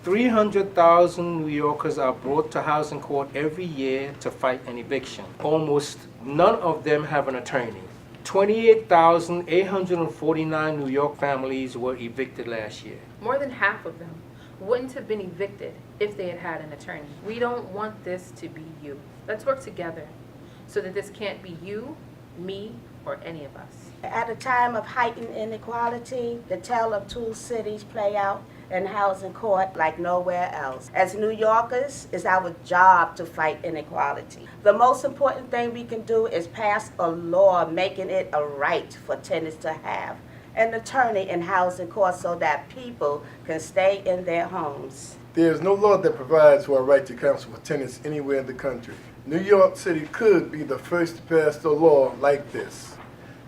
300,000 New Yorkers are brought to housing court every year to fight an eviction. Almost none of them have an attorney. 28,849 New York families were evicted last year. More than half of them wouldn't have been evicted if they had had an attorney. We don't want this to be you. Let's work together so that this can't be you, me, or any of us. At a time of heightened inequality, the tale of two cities play out in housing court like nowhere else. As New Yorkers, it's our job to fight inequality. The most important thing we can do is pass a law making it a right for tenants to have an attorney in housing court so that people can stay in their homes. There is no law that provides for a right to counsel for tenants anywhere in the country. New York City could be the first to pass a law like this.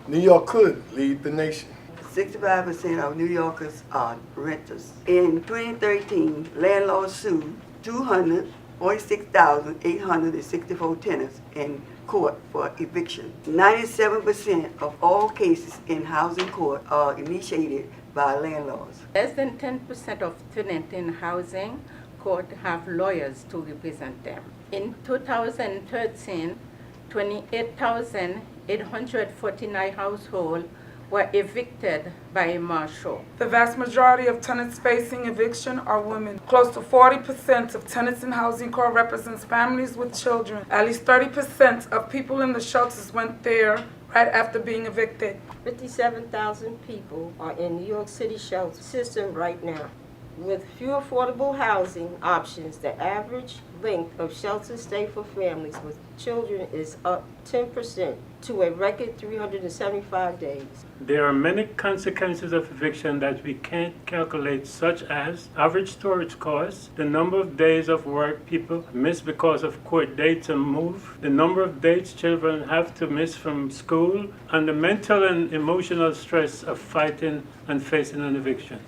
New York could lead the nation. 65% of New Yorkers are renters. In 2013, landlords sued 246,864 tenants in court for eviction. 97% of all cases in housing court are initiated by landlords. Less than 10% of tenants in housing court have lawyers to represent them. In 2013, 28,849 households were evicted by a marshal. The vast majority of tenants facing eviction are women. Close to 40% of tenants in housing court represents families with children. At least 30% of people in the shelters went there right after being evicted. 57,000 people are in New York City shelter system right now. With few affordable housing options, the average length of shelter stay for families with children is up 10% to a record 375 days. There are many consequences of eviction that we can't calculate, such as average storage costs, the number of days of work people miss because of court dates and move, the number of dates children have to miss from school, and the mental and emotional stress of fighting and facing an eviction.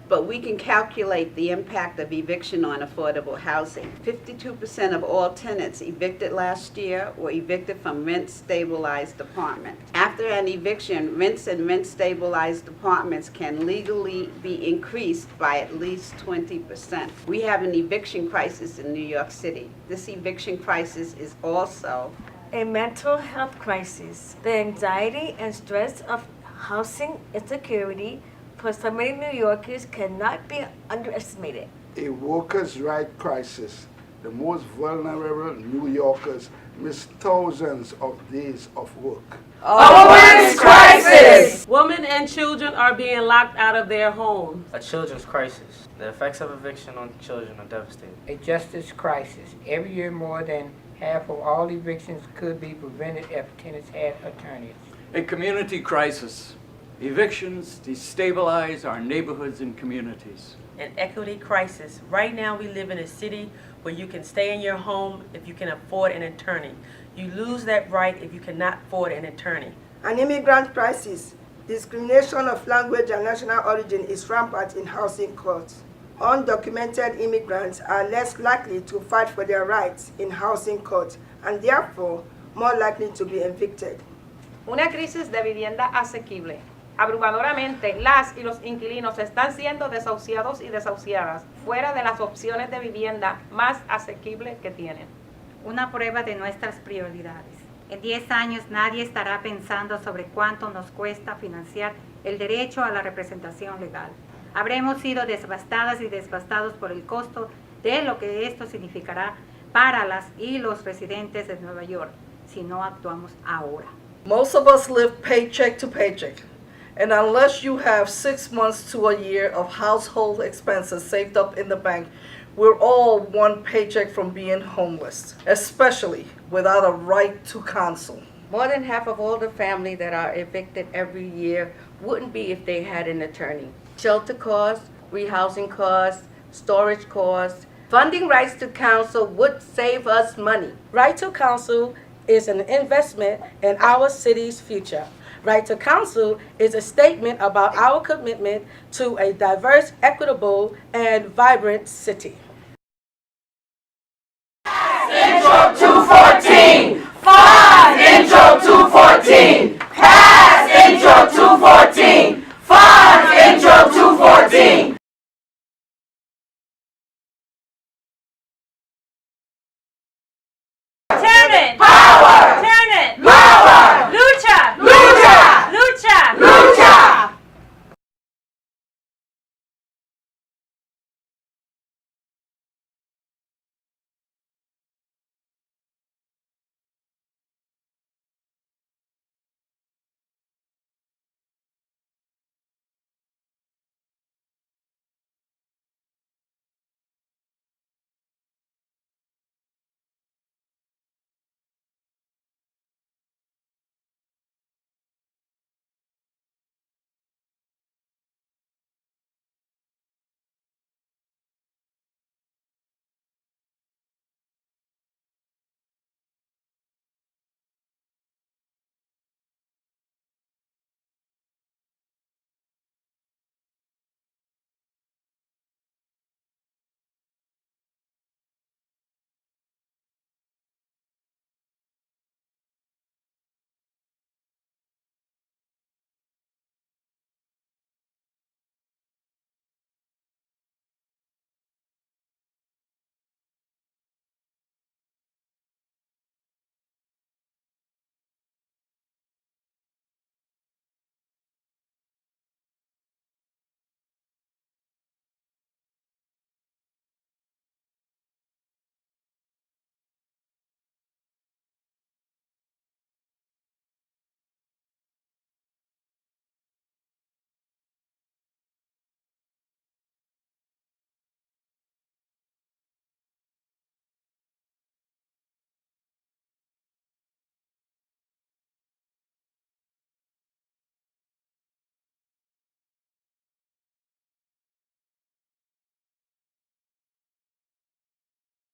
But we can calculate the impact of eviction on affordable housing. 52% of all tenants evicted last year were evicted from rent-stabilized apartments. After an eviction, rents in rent-stabilized apartments can legally be increased by at least 20%. We have an eviction crisis in New York City. This eviction crisis is also a mental health crisis. The anxiety and stress of housing insecurity for so many New Yorkers cannot be underestimated. A workers' rights crisis. The most vulnerable New Yorkers miss thousands of days of work. A women's crisis! Women and children are being locked out of their homes. A children's crisis. The effects of eviction on children are devastating. A justice crisis. Every year more than half of all evictions could be prevented if tenants had attorneys. A community crisis. Evictions destabilize our neighborhoods and communities. An equity crisis. Right now we live in a city where you can stay in your home if you can afford an attorney. You lose that right if you cannot afford an attorney. An immigrant crisis. Discrimination of language and national origin is rampant in housing courts. Undocumented immigrants are less likely to fight for their rights in housing court and therefore more likely to be evicted. Una crisis de vivienda asequible. Abrumadoramente, las y los inquilinos están siendo desahuciados y desahuciadas fuera de las opciones de vivienda más asequibles que tienen. Una prueba de nuestras prioridades. En 10 años nadie estará pensando sobre cuánto nos cuesta financiar el derecho a la representación legal. Habremos sido devastadas y devastados por el costo de lo que esto significará para las y los residentes de Nueva York si no actuamos ahora. Most of us live paycheck to paycheck. And unless you have 6 months to a year of household expenses saved up in the bank, we're all one paycheck from being homeless, especially without a right to counsel. More than half of all the families that are evicted every year wouldn't be if they had an attorney. Shelter costs, rehousing costs, storage costs. Funding rights to counsel would save us money. Right to counsel is an investment in our city's future. Right to counsel is a statement about our commitment to a diverse, equitable, and vibrant city. Intro 214! Fund Intro 214! Pass Intro 214! Fund Intro 214! Chairman. Power. Chairman. Power.